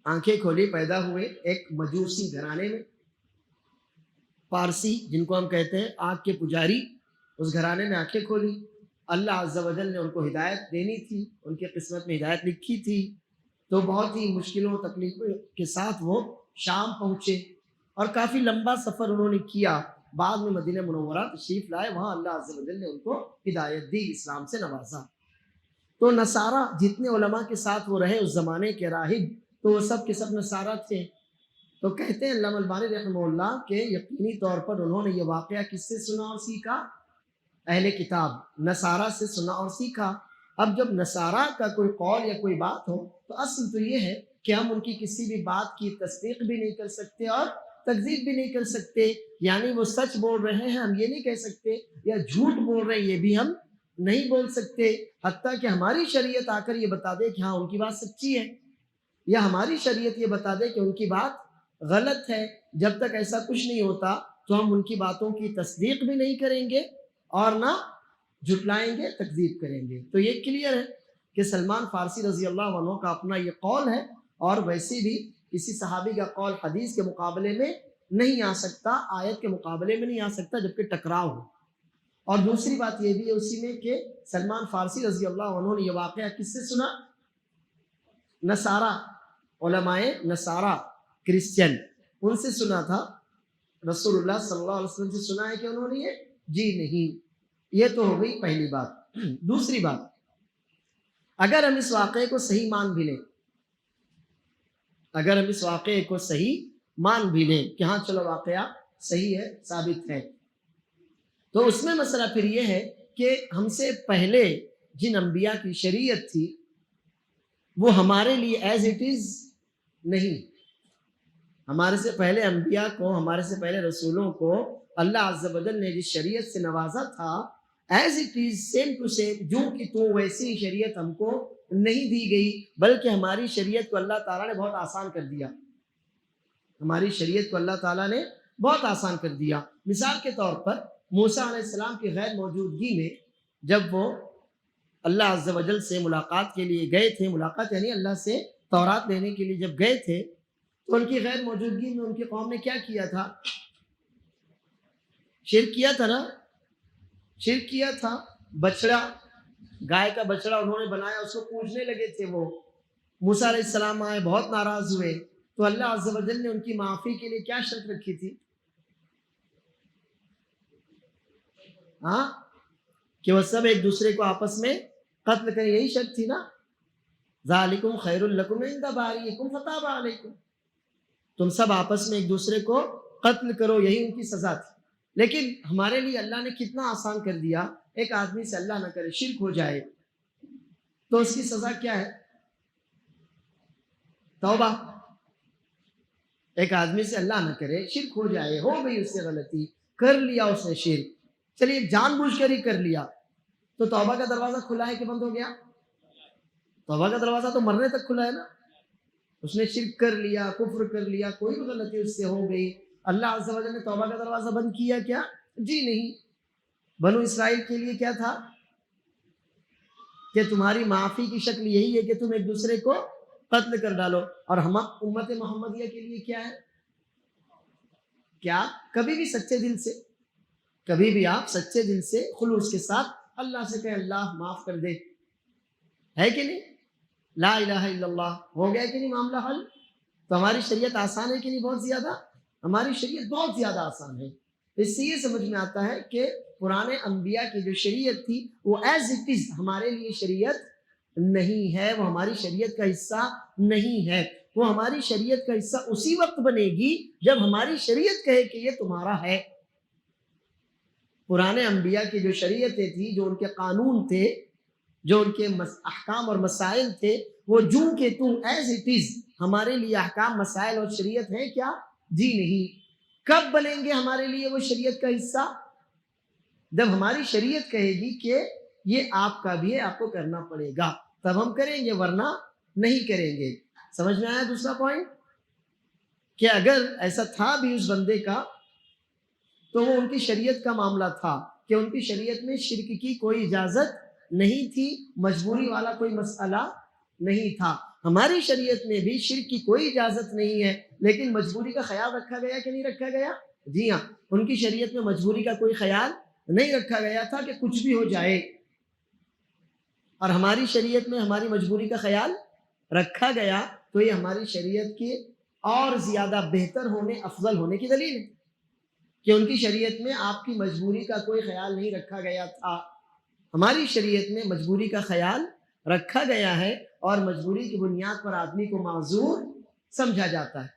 آنکھیں کھولی، پیدا ہوئے ایک مجوسی گھرانے میں، پارسی جن کو ہم کہتے ہیں آنکھ کے پجاری، اس گھرانے میں آنکھیں کھولی. اللہ عز و جل نے ان کو ہدایت دینی تھی، ان کے قسمت میں ہدایت لکھی تھی، تو بہت ہی مشکلوں تکلیفوں کے ساتھ وہ شام پہنچے اور کافی لمبا سفر انہوں نے کیا. بعد میں مدینہ منورہ تشریف لائے، وہاں اللہ عز و جل نے ان کو ہدایت دی، اسلام سے نوازا. تو نصارہ جتنے علماء کے ساتھ وہ رہے اس زمانے کے راہب، تو وہ سب کے سب نصارہ تھے. تو کہتے ہیں علامہ البانی رحمہ اللہ کہ یقینی طور پر انہوں نے یہ واقعہ کس سے سنا اور سیکھا؟ اہل کتاب نصارہ سے سنا اور سیکھا. اب جب نصارہ کا کوئی قول یا کوئی بات ہو تو اصل تو یہ ہے کہ ہم ان کی کسی بھی بات کی تصدیق بھی نہیں کر سکتے اور تکذیب بھی نہیں کر سکتے. یعنی وہ سچ بول رہے ہیں ہم یہ نہیں کہہ سکتے، یا جھوٹ بول رہے ہیں یہ بھی ہم نہیں بول سکتے، حتیٰ کہ ہماری شریعت آ کر یہ بتا دے کہ ہاں ان کی بات سچی ہے، یا ہماری شریعت یہ بتا دے کہ ان کی بات غلط ہے. جب تک ایسا کچھ نہیں ہوتا تو ہم ان کی باتوں کی تصدیق بھی نہیں کریں گے اور نہ جھٹلائیں گے، تکذیب کریں گے. تو یہ کلیئر ہے کہ سلمان فارسی رضی اللہ عنہ کا اپنا یہ قول ہے، اور ویسے بھی کسی صحابی کا قول حدیث کے مقابلے میں نہیں آ سکتا، آیت کے مقابلے میں نہیں آ سکتا جبکہ ٹکراؤ ہو. اور دوسری بات یہ بھی ہے اسی میں کہ سلمان فارسی رضی اللہ عنہ نے یہ واقعہ کس سے سنا؟ نصارہ، علماء نصارہ، کرسچن، ان سے سنا تھا. رسول اللہ صلی اللہ علیہ وسلم سے سنا ہے کہ انہوں نے یہ؟ جی نہیں. یہ تو ہو گئی پہلی بات. دوسری بات، اگر ہم اس واقعے کو صحیح مان بھی لیں، اگر ہم اس واقعے کو صحیح مان بھی لیں کہ ہاں چلو واقعہ صحیح ہے، ثابت ہے، تو اس میں مسئلہ پھر یہ ہے کہ ہم سے پہلے جن انبیاء کی شریعت تھی وہ ہمارے لیے ایز اٹ از نہیں. ہمارے سے پہلے انبیاء کو، ہمارے سے پہلے رسولوں کو اللہ عز و جل نے جس شریعت سے نوازا تھا، as it is same to same, جو کہ تو ویسی شریعت ہم کو نہیں دی گئی، بلکہ ہماری شریعت کو اللہ تعالیٰ نے بہت آسان کر دیا. ہماری شریعت کو اللہ تعالیٰ نے بہت آسان کر دیا. مثال کے طور پر موسیٰ علیہ السلام کی غیر موجودگی میں جب وہ اللہ عز و جل سے ملاقات کے لیے گئے تھے، ملاقات یعنی اللہ سے تورات لینے کے لیے جب گئے تھے تو ان کی غیر موجودگی میں ان کی قوم نے کیا کیا تھا؟ شرک کیا تھا نا، شرک کیا تھا. بچڑا، گائے کا بچڑا انہوں نے بنایا، اس کو پوجنے لگے تھے. وہ موسیٰ علیہ السلام آئے، بہت ناراض ہوئے، تو اللہ عز و جل نے ان کی معافی کے لیے کیا شرط رکھی تھی؟ ہاں، کہ وہ سب ایک دوسرے کو آپس میں قتل کریں، یہی شرط تھی نا. ذالکم خیر لکم عند باریکم فتاب علیکم، تم سب آپس میں ایک دوسرے کو قتل کرو، یہی ان کی سزا تھی. لیکن ہمارے لیے اللہ نے کتنا آسان کر دیا، ایک آدمی سے اللہ نہ کرے، شرک ہو جائے تو اس کی سزا کیا ہے؟ توبہ. ایک آدمی سے اللہ نہ کرے، شرک ہو جائے، ہو گئی اس سے غلطی، کر لیا اس نے شرک، چلیے جان بوجھ کر ہی کر لیا، تو توبہ کا دروازہ کھلا ہے کہ بند ہو گیا؟ توبہ کا دروازہ تو مرنے تک کھلا ہے نا. اس نے شرک کر لیا، کفر کر لیا، کوئی بھی غلطی اس سے ہو گئی، اللہ عز و جل نے توبہ کا دروازہ بند کیا کیا؟ جی نہیں. بنو اسرائیل کے لیے کیا تھا کہ تمہاری معافی کی شکل یہی ہے کہ تم ایک دوسرے کو قتل کر ڈالو. اور ہم امت محمدیہ کے لیے کیا ہے؟ کیا کبھی بھی سچے دل سے، کبھی بھی آپ سچے دل سے خلوص کے ساتھ اللہ سے کہیں اللہ معاف کر دے، ہے کہ نہیں؟ لا الہ الا اللہ، ہو گیا کہ نہیں معاملہ حل؟ تو ہماری شریعت آسان ہے کہ نہیں؟ بہت زیادہ. ہماری شریعت بہت زیادہ آسان ہے. اس سے یہ سمجھ میں آتا ہے کہ پرانے انبیاء کی جو شریعت تھی وہ ایز اٹ از ہمارے لیے شریعت نہیں ہے، وہ ہماری شریعت کا حصہ نہیں ہے. وہ ہماری شریعت کا حصہ اسی وقت بنے گی جب ہماری شریعت کہے کہ یہ تمہارا ہے. پرانے انبیاء کی جو شریعتیں تھی، جو ان کے قانون تھے، جو ان کے احکام اور مسائل تھے، وہ جو کہ تم ایز اٹ از ہمارے لیے احکام، مسائل اور شریعت ہیں کیا؟ جی نہیں. کب بنیں گے ہمارے لیے وہ شریعت کا حصہ؟ جب ہماری شریعت کہے گی کہ یہ آپ کا بھی ہے، آپ کو کرنا پڑے گا، تب ہم کریں گے، ورنہ نہیں کریں گے. سمجھ میں آیا دوسرا پوائنٹ؟ کہ اگر ایسا تھا بھی اس بندے کا تو وہ ان کی شریعت کا معاملہ تھا کہ ان کی شریعت میں شرک کی کوئی اجازت نہیں تھی، مجبوری والا کوئی مسئلہ نہیں تھا. ہماری شریعت میں بھی شرک کی کوئی اجازت نہیں ہے، لیکن مجبوری کا خیال رکھا گیا کہ نہیں رکھا گیا؟ جی ہاں. ان کی شریعت میں مجبوری کا کوئی خیال نہیں رکھا گیا تھا کہ کچھ بھی ہو جائے، اور ہماری شریعت میں ہماری مجبوری کا خیال رکھا گیا. تو یہ ہماری شریعت کی اور زیادہ بہتر ہونے، افضل ہونے کی دلیل ہے کہ ان کی شریعت میں آپ کی مجبوری کا کوئی خیال نہیں رکھا گیا تھا. ہماری شریعت میں مجبوری کا خیال رکھا گیا ہے، اور مجبوری کی بنیاد پر آدمی کو معذور سمجھا جاتا ہے.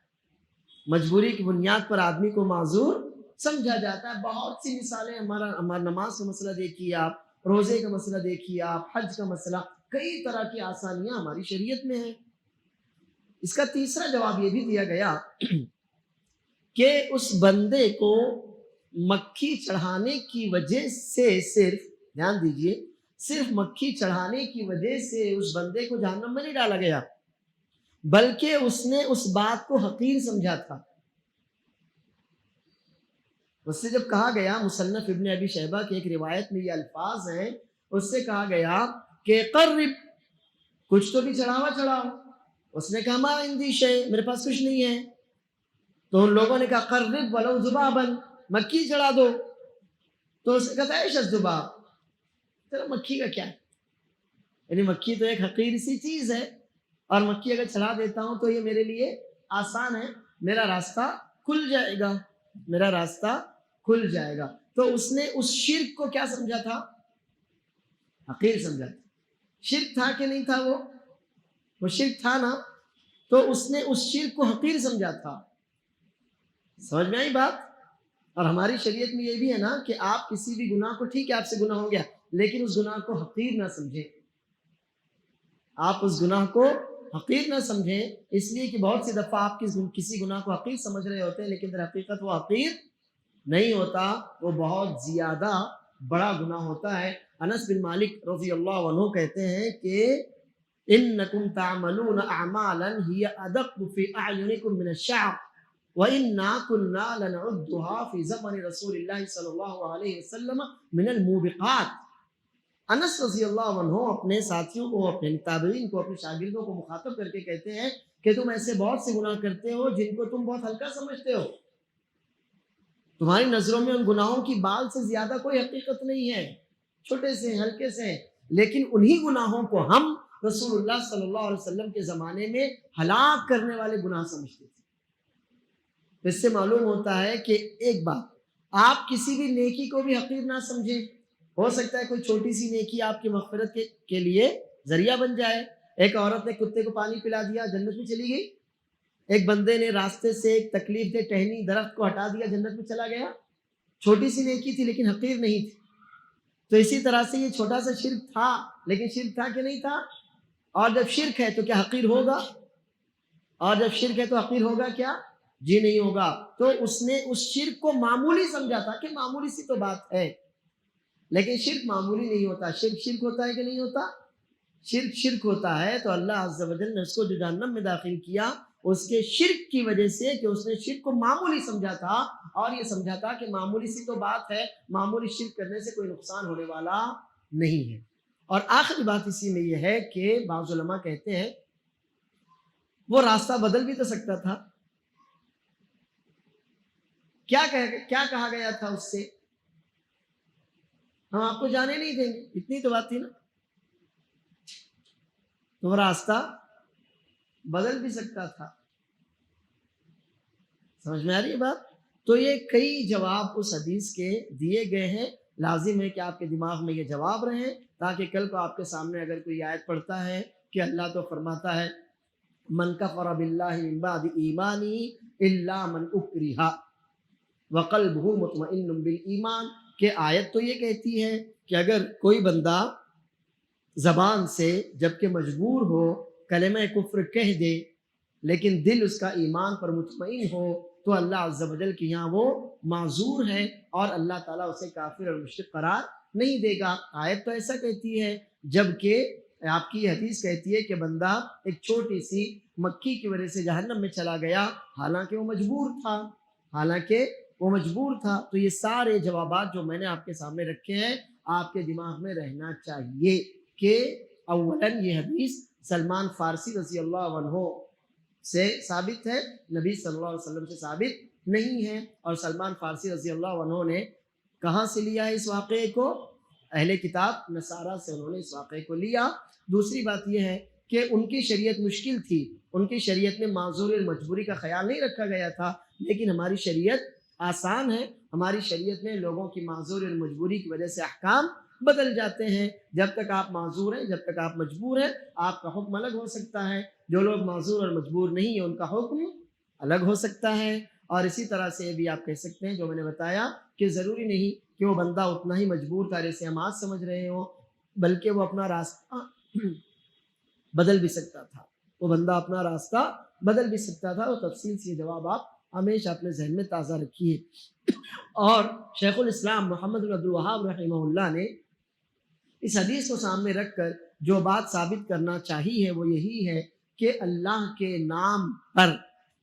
مجبوری کی بنیاد پر آدمی کو معذور سمجھا جاتا ہے. بہت سی مثالیں، ہمارا نماز کا مسئلہ دیکھیے آپ، روزے کا مسئلہ دیکھیے آپ، حج کا مسئلہ، کئی طرح کی آسانیاں ہماری شریعت میں ہیں. اس کا تیسرا جواب یہ بھی دیا گیا کہ اس بندے کو مکھی چڑھانے کی وجہ سے، صرف دھیان دیجئے، صرف مکھی چڑھانے کی وجہ سے اس بندے کو جہنم میں نہیں ڈالا گیا، بلکہ اس نے اس بات کو حقیر سمجھا تھا. اس سے جب کہا گیا، مصنف ابن ابی شیبہ کی ایک روایت میں یہ الفاظ ہیں، اس سے کہا گیا کہ قرب، کچھ تو بھی چڑھاؤ. اس نے کہا ما عندی شیء، میرے پاس کچھ نہیں ہے. تو ان لوگوں نے کہا قرب ولو ذبابا، مکھی چڑھا دو. تو اس نے کہا ایش الذباب، چلو مکھی کا کیا ہے، یعنی مکھی تو ایک حقیر سی چیز ہے، اور مکھی اگر چڑھا دیتا ہوں تو یہ میرے لیے آسان ہے، میرا راستہ کھل جائے گا، میرا راستہ کھل جائے گا. تو اس نے اس شرک کو کیا سمجھا تھا؟ حقیر سمجھا تھا. شرک تھا کہ نہیں تھا؟ وہ شرک تھا نا. تو اس نے اس شرک کو حقیر سمجھا تھا. سمجھ میں آئی بات؟ اور ہماری شریعت میں یہ بھی ہے نا کہ آپ کسی بھی گناہ کو، ٹھیک ہے آپ سے گناہ ہو گیا، لیکن اس گناہ کو حقیر نہ سمجھیں. آپ اس گناہ کو حقیر نہ سمجھیں، اس لیے کہ بہت سی دفعہ آپ کسی گناہ کو حقیر سمجھ رہے ہوتے ہیں، لیکن در حقیقت وہ حقیر نہیں ہوتا، وہ بہت زیادہ بڑا گناہ ہوتا ہے. انس بن مالک رضی اللہ عنہ کہتے ہیں کہ انکم تعملون اعمالا ہی ادق فی اعینکم من الشعر وَإِنَّا كُنَّا لَنَعُدُّهَا فِي زَمَنِ رسول اللہ صلی اللہ علیہ وسلم من الموبقات. انس رضی اللہ عنہ اپنے ساتھیوں کو، اپنے تابعین کو، اپنے شاگردوں کو مخاطب کر کے کہتے ہیں کہ تم ایسے بہت سے گناہ کرتے ہو جن کو تم بہت ہلکا سمجھتے ہو، تمہاری نظروں میں ان گناہوں کی بال سے زیادہ کوئی حقیقت نہیں ہے، چھوٹے سے ہلکے سے ہیں، لیکن انہی گناہوں کو ہم رسول اللہ صلی اللہ علیہ وسلم کے زمانے میں ہلاک کرنے والے گناہ سمجھتے تھے۔ اس سے معلوم ہوتا ہے کہ ایک بات، آپ کسی بھی نیکی کو بھی حقیر نہ سمجھیں، ہو سکتا ہے کوئی چھوٹی سی نیکی آپ کی مغفرت کے لیے ذریعہ بن جائے۔ ایک عورت نے کتے کو پانی پلا دیا، جنت میں چلی گئی۔ ایک بندے نے راستے سے ایک تکلیف دہ ٹہنی درخت کو ہٹا دیا، جنت میں چلا گیا۔ چھوٹی سی نیکی تھی لیکن حقیر نہیں تھی۔ تو اسی طرح سے یہ چھوٹا سا شرک تھا، لیکن شرک تھا کہ نہیں تھا؟ اور جب شرک ہے تو کیا حقیر ہوگا؟ اور جب شرک ہے تو حقیر ہوگا کیا؟ جی نہیں ہوگا۔ تو اس نے اس شرک کو معمولی سمجھا تھا کہ معمولی سی تو بات ہے، لیکن شرک معمولی نہیں ہوتا۔ شرک شرک ہوتا ہے کہ نہیں ہوتا؟ شرک شرک ہوتا ہے۔ تو اللہ عز و جل نے اس کو جو جہنم میں داخل کیا اس کے شرک کی وجہ سے کہ اس نے شرک کو معمولی سمجھا تھا، اور یہ سمجھا تھا کہ معمولی سی تو بات ہے، معمولی شرک کرنے سے کوئی نقصان ہونے والا نہیں ہے۔ اور آخری بات اسی میں یہ ہے کہ بعض علماء کہتے ہیں وہ راستہ بدل بھی تو سکتا تھا۔ کیا کہا گیا تھا اس سے؟ ہم آپ کو جانے نہیں دیں گے، اتنی تو بات تھی نا۔ تو وہ راستہ بدل بھی سکتا تھا۔ سمجھ میں آ رہی ہے بات؟ تو یہ کئی جواب اس حدیث کے دیے گئے ہیں، لازم ہے کہ آپ کے دماغ میں یہ جواب رہیں، تاکہ کل کو آپ کے سامنے اگر کوئی آیت پڑھتا ہے کہ اللہ تو فرماتا ہے من کفر باللہ من بعد ایمانی الا من اکرہ وقلبہ مطمئن بالایمان، کہ آیت تو یہ کہتی ہے کہ اگر کوئی بندہ زبان سے جبکہ مجبور ہو کلمہ کفر کہہ دے لیکن دل اس کا ایمان پر مطمئن ہو تو اللہ عز و جل کے یہاں وہ معذور ہے، اور اللہ تعالیٰ اسے کافر اور مشرک قرار نہیں دے گا۔ آیت تو ایسا کہتی ہے، جبکہ آپ کی حدیث کہتی ہے کہ بندہ ایک چھوٹی سی مکھی کی وجہ سے جہنم میں چلا گیا، حالانکہ وہ مجبور تھا۔ تو یہ سارے جوابات جو میں نے آپ کے سامنے رکھے ہیں آپ کے دماغ میں رہنا چاہیے کہ اولاً یہ حدیث سلمان فارسی رضی اللہ عنہ سے ثابت ہے، نبی صلی اللہ علیہ وسلم سے ثابت نہیں ہے۔ اور سلمان فارسی رضی اللہ عنہ نے کہاں سے لیا ہے اس واقعے کو؟ اہل کتاب نصارہ سے انہوں نے اس واقعے کو لیا۔ دوسری بات یہ ہے کہ ان کی شریعت مشکل تھی، ان کی شریعت میں معذور مجبوری کا خیال نہیں رکھا گیا تھا، لیکن ہماری شریعت آسان ہے۔ ہماری شریعت میں لوگوں کی معذور مجبوری کی وجہ سے احکام بدل جاتے ہیں۔ جب تک آپ معذور ہیں، جب تک آپ مجبور ہیں، آپ کا حکم الگ ہو سکتا ہے، جو لوگ معذور اور مجبور نہیں ہیں ان کا حکم الگ ہو سکتا ہے۔ اور اسی طرح سے بھی آپ کہہ سکتے ہیں جو میں نے بتایا کہ ضروری نہیں کہ وہ بندہ اتنا ہی مجبور تھا جیسے ہم آج سمجھ رہے ہوں، بلکہ وہ اپنا راستہ بدل بھی سکتا تھا، وہ بندہ اپنا راستہ بدل بھی سکتا تھا۔ اور تفصیل سے یہ جواب آپ ہمیشہ اپنے ذہن میں تازہ رکھیے۔ اور شیخ الاسلام محمد بن عبد الوہاب رحمہ اللہ نے اس حدیث کو سامنے رکھ کر جو بات ثابت کرنا چاہی ہے وہ یہی ہے کہ اللہ کے نام پر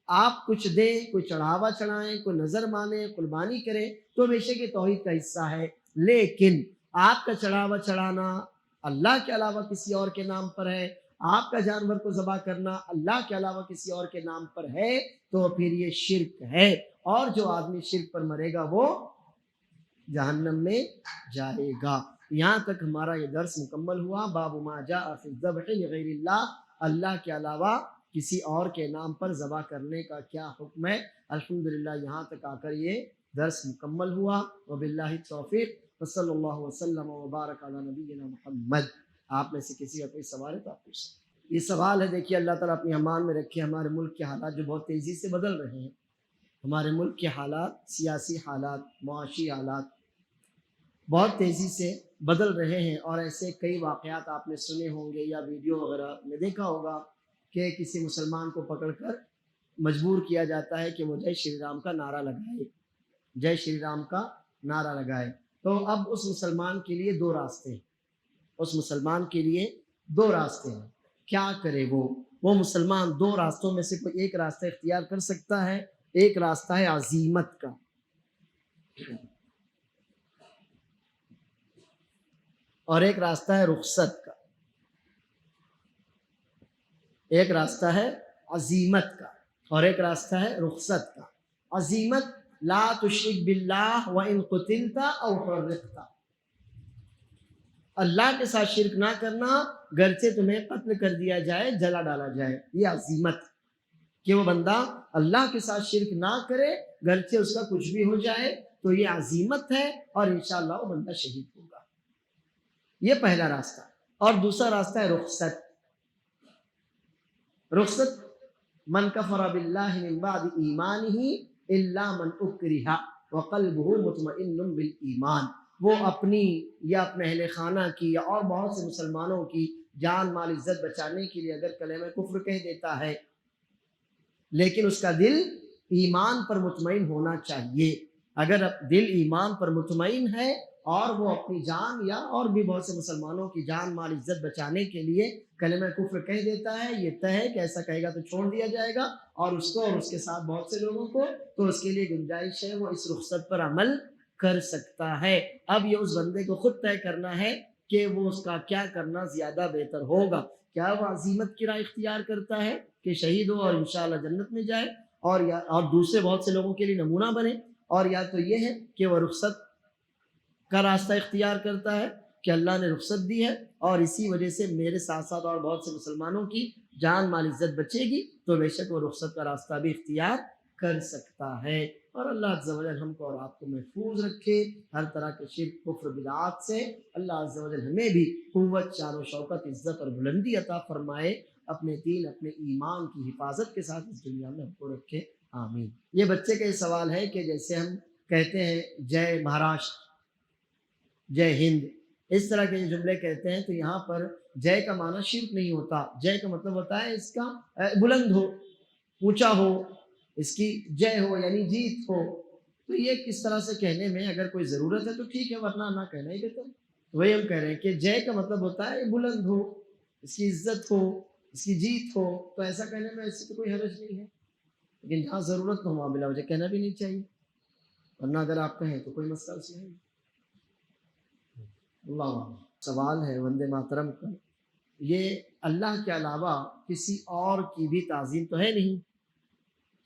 آپ کچھ دیں، کوئی چڑھاوا چڑھائیں، کوئی نظر مانیں، قربانی کریں تو بے شک یہ توحید کا حصہ ہے، لیکن آپ کا چڑھاوا چڑھانا اللہ کے علاوہ کسی اور کے نام پر ہے، آپ کا جانور کو ذبح کرنا اللہ کے علاوہ کسی اور کے نام پر ہے، تو پھر یہ شرک ہے، اور جو آدمی شرک پر مرے گا وہ جہنم میں جائے گا۔ یہاں تک ہمارا یہ درس مکمل ہوا۔ باب ما جاء فی الذبح لغیر اللہ، اللہ کے علاوہ کسی اور کے نام پر ذبح کرنے کا کیا حکم ہے۔ الحمدللہ یہاں تک آ کر یہ درس مکمل ہوا۔ وباللہ التوفیق، وصلی اللہ وسلم وبارک علی نبینا محمد۔ آپ میں سے کسی کا کوئی سوال ہے تو آپ پوچھ سکتے ہیں۔ یہ سوال ہے، دیکھیے اللہ تعالیٰ اپنی امان میں رکھے ہمارے ملک کے حالات جو بہت تیزی سے بدل رہے ہیں، ہمارے ملک کے حالات، سیاسی حالات، معاشی حالات بہت تیزی سے بدل رہے ہیں، اور ایسے کئی واقعات آپ نے سنے ہوں گے یا ویڈیو وغیرہ میں دیکھا ہوگا کہ کسی مسلمان کو پکڑ کر مجبور کیا جاتا ہے کہ وہ جے شری رام کا نعرہ لگائے، جے شری رام کا نعرہ لگائے۔ تو اب اس مسلمان کے لیے دو راستے ہیں، اس مسلمان کے لیے دو راستے ہیں، کیا کرے وہ مسلمان دو راستوں میں سے کوئی ایک راستہ اختیار کر سکتا ہے۔ ایک راستہ ہے عزیمت کا، اور ایک راستہ ہے رخصت کا، ایک راستہ ہے عزیمت کا اور ایک راستہ ہے رخصت کا۔ عزیمت لا تشرک باللہ وان قتلت او حرقت، اللہ کے ساتھ شرک نہ کرنا گرچہ تمہیں قتل کر دیا جائے، جلا ڈالا جائے، یہ عزیمت کہ وہ بندہ اللہ کے ساتھ شرک نہ کرے گرچہ اس کا کچھ بھی ہو جائے، تو یہ عزیمت ہے اور انشاءاللہ وہ بندہ شہید ہوگا۔ یہ پہلا راستہ۔ اور دوسرا راستہ ہے رخصت۔ رخصت من کفر باللہ من بعد ایمانہ الا من اکرہ وقلبہ مطمئن بالایمان، وہ اپنی یا اپنے اہل خانہ کی یا اور بہت سے مسلمانوں کی جان مال عزت بچانے کے لیے اگر کلمہ کفر کہہ دیتا ہے، لیکن اس کا دل ایمان پر مطمئن ہونا چاہیے۔ اگر دل ایمان پر مطمئن ہے اور وہ اپنی جان یا اور بھی بہت سے مسلمانوں کی جان مال عزت بچانے کے لیے کلمہ کفر کہہ دیتا ہے، یہ طے ہے کہ ایسا کہے گا تو چھوڑ دیا جائے گا، اور اس کو اور اس کے ساتھ بہت سے لوگوں کو، تو اس کے لیے گنجائش ہے وہ اس رخصت پر عمل کر سکتا ہے۔ اب یہ اس بندے کو خود طے کرنا ہے کہ وہ اس کا کیا کرنا زیادہ بہتر ہوگا۔ کیا وہ عزیمت کی راہ اختیار کرتا ہے کہ شہید ہو اور انشاءاللہ جنت میں جائے اور دوسرے بہت سے لوگوں کے لیے نمونہ بنے، اور یا تو یہ ہے کہ وہ رخصت کا راستہ اختیار کرتا ہے کہ اللہ نے رخصت دی ہے اور اسی وجہ سے میرے ساتھ ساتھ اور بہت سے مسلمانوں کی جان مال عزت بچے گی، تو بے شک وہ رخصت کا راستہ بھی اختیار کر سکتا ہے۔ اور اللہ عز و جل ہم کو اور آپ کو محفوظ رکھے ہر طرح کے شرک کفر بدعات سے۔ اللہ عز و جل ہمیں بھی قوت شان و شوکت عزت اور بلندی عطا فرمائے، اپنے دین اپنے ایمان کی حفاظت کے ساتھ اس دنیا میں ہم کو رکھے، آمین۔ یہ بچے کا یہ سوال ہے کہ جیسے ہم کہتے ہیں جے مہاراشٹر، جے ہند، اس طرح کے جملے کہتے ہیں، تو یہاں پر جے کا معنی شرک نہیں ہوتا، جے کا مطلب ہوتا ہے اس کا بلند ہو، اونچا ہو، اس کی جے ہو یعنی جیت ہو۔ تو یہ کس طرح سے کہنے میں اگر کوئی ضرورت ہے تو ٹھیک ہے، ورنہ نہ کہنا ہی بہتر۔ وہی ہم کہہ رہے ہیں کہ جے کا مطلب ہوتا ہے بلند ہو، اس کی عزت ہو، اس کی جیت ہو، تو ایسا کہنے میں ایسی تو کوئی حرج نہیں ہے، لیکن جہاں ضرورت ہو وہاں بلا وجہ کہنا بھی نہیں چاہیے، ورنہ اگر آپ کہیں تو کوئی مسئلہ اس میں نہیں۔ اللہ سوال ہے وندے ماترم کا، یہ اللہ کے علاوہ کسی اور کی بھی تعظیم تو ہے نہیں؟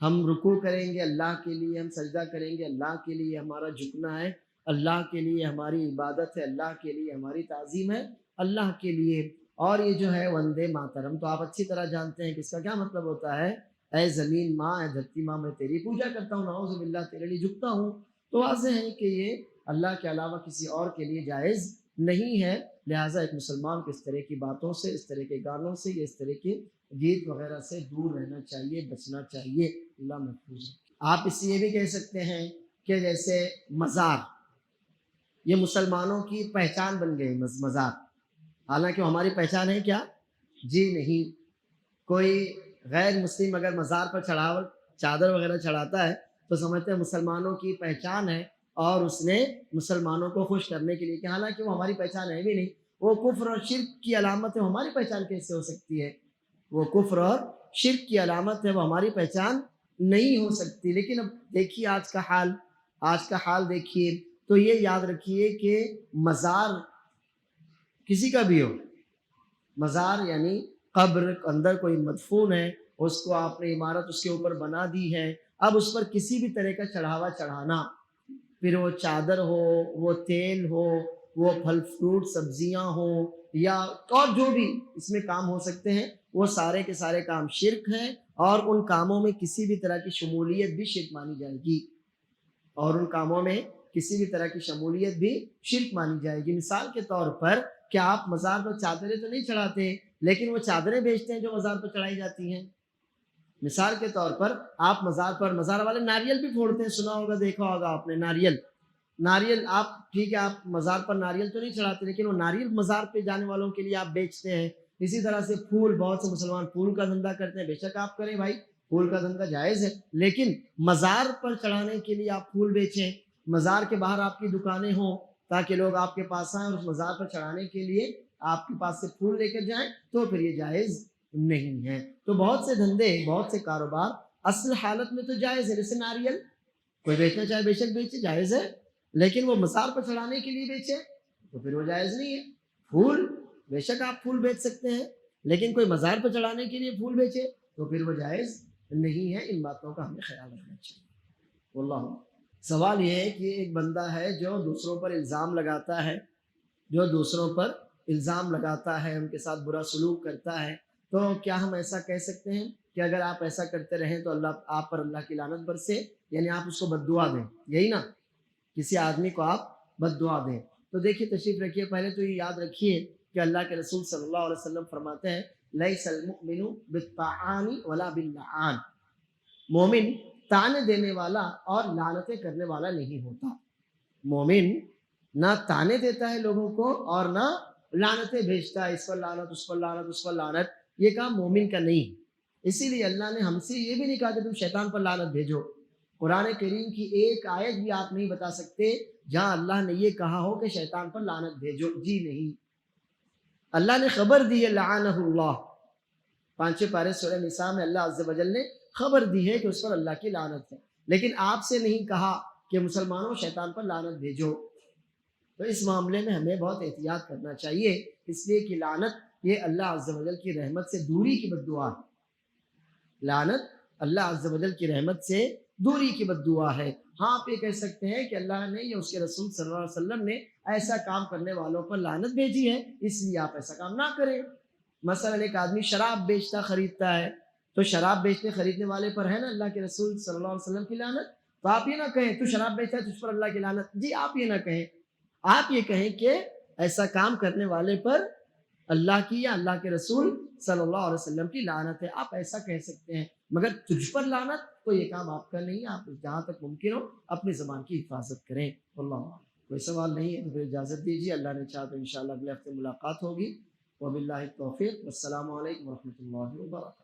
ہم رکوع کریں گے اللہ کے لیے، ہم سجدہ کریں گے اللہ کے لیے، ہمارا جھکنا ہے اللہ کے لیے، ہماری عبادت ہے اللہ کے لیے، ہماری تعظیم ہے اللہ کے لیے۔ اور یہ جو ہے وندے ماترم تو آپ اچھی طرح جانتے ہیں کہ اس کا کیا مطلب ہوتا ہے، اے زمین ماں، اے دھرتی ماں، میں تیری پوجا کرتا ہوں، نعوذ باللہ تیرے لیے جھکتا ہوں۔ تو واضح ہے کہ یہ اللہ کے علاوہ کسی اور کے لیے جائز نہیں ہے، لہٰذا ایک مسلمان کو اس طرح کی باتوں سے، اس طرح کے گانوں سے، اس طرح کے گیت وغیرہ سے دور رہنا چاہیے، بچنا چاہیے، اللہ محفوظ۔ آپ اس سے یہ بھی کہہ سکتے ہیں کہ جیسے مزار، یہ مسلمانوں کی پہچان بن گئی مزار، حالانکہ ہماری پہچان ہے کیا؟ جی نہیں۔ کوئی غیر مسلم اگر مزار پر چادر وغیرہ چڑھاتا ہے تو سمجھتے ہیں مسلمانوں کی پہچان ہے اور اس نے مسلمانوں کو خوش کرنے کے لیے کہ، حالانکہ وہ ہماری پہچان ہے بھی نہیں، وہ کفر اور شرک کی علامت ہے، ہماری پہچان کیسے ہو سکتی ہے؟ وہ کفر اور شرک کی علامت ہے، وہ ہماری پہچان نہیں ہو سکتی۔ لیکن اب دیکھیے آج کا حال دیکھیے، تو یہ یاد رکھیے کہ مزار کسی کا بھی ہو، مزار یعنی قبر اندر کوئی مدفون ہے، اس کو آپ نے عمارت اس کے اوپر بنا دی ہے، اب اس پر کسی بھی طرح کا چڑھاوا چڑھانا، پھر وہ چادر ہو، وہ تیل ہو، وہ پھل فروٹ سبزیاں ہوں، یا اور جو بھی اس میں کام ہو سکتے ہیں، وہ سارے کے سارے کام شرک ہیں، اور ان کاموں میں کسی بھی طرح کی شمولیت بھی شرک مانی جائے گی، اور ان کاموں میں کسی بھی طرح کی شمولیت بھی شرک مانی جائے گی۔ مثال کے طور پر کیا آپ مزار پر چادریں تو نہیں چڑھاتے، لیکن وہ چادریں بیچتے ہیں جو مزار پر چڑھائی جاتی ہیں۔ مثال کے طور پر آپ مزار والے ناریل بھی پھوڑتے ہیں، سنا ہوگا دیکھا ہوگا آپ نے، ناریل آپ ٹھیک ہے، آپ مزار پر ناریل تو نہیں چڑھاتے، لیکن وہ ناریل مزار پہ جانے والوں کے لیے آپ بیچتے ہیں۔ اسی طرح سے پھول، بہت سے مسلمان پھول کا دھندا کرتے ہیں، بے شک آپ کریں بھائی، پھول کا دھندا جائز ہے، لیکن مزار پر چڑھانے کے لیے آپ پھول بیچیں، مزار کے باہر آپ کی دکانیں ہوں تاکہ لوگ آپ کے پاس آئیں اور اس مزار پر چڑھانے کے لیے آپ کے پاس سے پھول لے کر جائیں، تو پھر یہ جائز نہیں ہے۔ تو بہت سے دھندے، بہت سے کاروبار اصل حالت میں تو جائز ہے، جیسے ناریل کوئی بیچنا چاہے بے شک بیچے، جائز ہے، لیکن وہ مزار پر چڑھانے کے لیے بیچے تو پھر وہ جائز نہیں ہے۔ پھول بے شک آپ پھول بیچ سکتے ہیں، لیکن کوئی مزار پہ چڑھانے کے لیے پھول بیچے تو پھر وہ جائز نہیں ہے. ان باتوں کا ہمیں خیال رکھنا چاہیے. واللہ سوال یہ ہے کہ ایک بندہ ہے جو دوسروں پر الزام لگاتا ہے، ان کے ساتھ برا سلوک کرتا ہے، تو کیا ہم ایسا کہہ سکتے ہیں کہ اگر آپ ایسا کرتے رہیں تو آپ پر اللہ کی لعنت برسے؟ یعنی آپ اس کو بد دعا دیں، یہی نا، کسی آدمی کو آپ بد دعا دیں. تو دیکھیے، تشریف رکھیے، پہلے تو یہ یاد رکھیے کہ اللہ کے رسول صلی اللہ علیہ وسلم فرماتے ہیں لیس المؤمن بالطعان ولا باللعان، مومن تانے دینے والا اور لعنتیں کرنے والا نہیں ہوتا. مومن نہ تانے دیتا ہے لوگوں کو اور نہ لعنتیں بھیجتا ہے، اس پر لعنت، اس پر لعنت، اس پر لعنت. یہ کام مومن کا نہیں. اسی لیے اللہ نے ہم سے یہ بھی نہیں کہا کہ تم شیطان پر لعنت بھیجو. قرآن کریم کی ایک آیت بھی آپ نہیں بتا سکتے جہاں اللہ نے یہ کہا ہو کہ شیطان پر لعنت بھیجو. جی نہیں. اللہ نے خبر دی ہے لعنہ اللہ، 5 پارے سورہ نساء میں اللہ عز و جل نے خبر دی ہے کہ اس پر اللہ کی لعنت ہے، لیکن آپ سے نہیں کہا کہ مسلمانوں شیطان پر لعنت بھیجو. تو اس معاملے میں ہمیں بہت احتیاط کرنا چاہیے، اس لیے کہ لعنت یہ اللہ عز و جل کی رحمت سے دوری کی بد دعا ہے. لعنت اللہ عز و جل کی رحمت سے دوری کی بد دعا ہے. ہاں آپ یہ کہہ سکتے ہیں کہ اللہ نے یا اس کے رسول صلی اللہ علیہ وسلم نے ایسا کام کرنے والوں پر لعنت بھیجی ہے، اس لیے آپ ایسا کام نہ کریں. مثلا ایک آدمی شراب بیچتا خریدتا ہے، تو شراب بیچنے خریدنے والے پر ہے نا اللہ کے رسول صلی اللہ علیہ وسلم کی لعنت. تو آپ یہ نہ کہیں تو شراب بیچتا ہے تجھ پر اللہ کی لعنت. جی آپ یہ نہ کہیں، آپ یہ کہیں کہ ایسا کام کرنے والے پر اللہ کی یا اللہ کے رسول صلی اللہ علیہ وسلم کی لعنت ہے. آپ ایسا کہہ سکتے ہیں، مگر تجھ پر لعنت تو یہ کام آپ کا نہیں ہے. آپ جہاں تک ممکن ہو اپنی زبان کی حفاظت کریں. واللہ اعلم. کوئی سوال نہیں ہے تو پھر اجازت دیجیے. اللہ نے چاہا تو انشاءاللہ اگلے ہفتے ملاقات ہوگی. وباللہ التوفیق. والسلام علیکم ورحمۃ اللہ وبرکاتہ.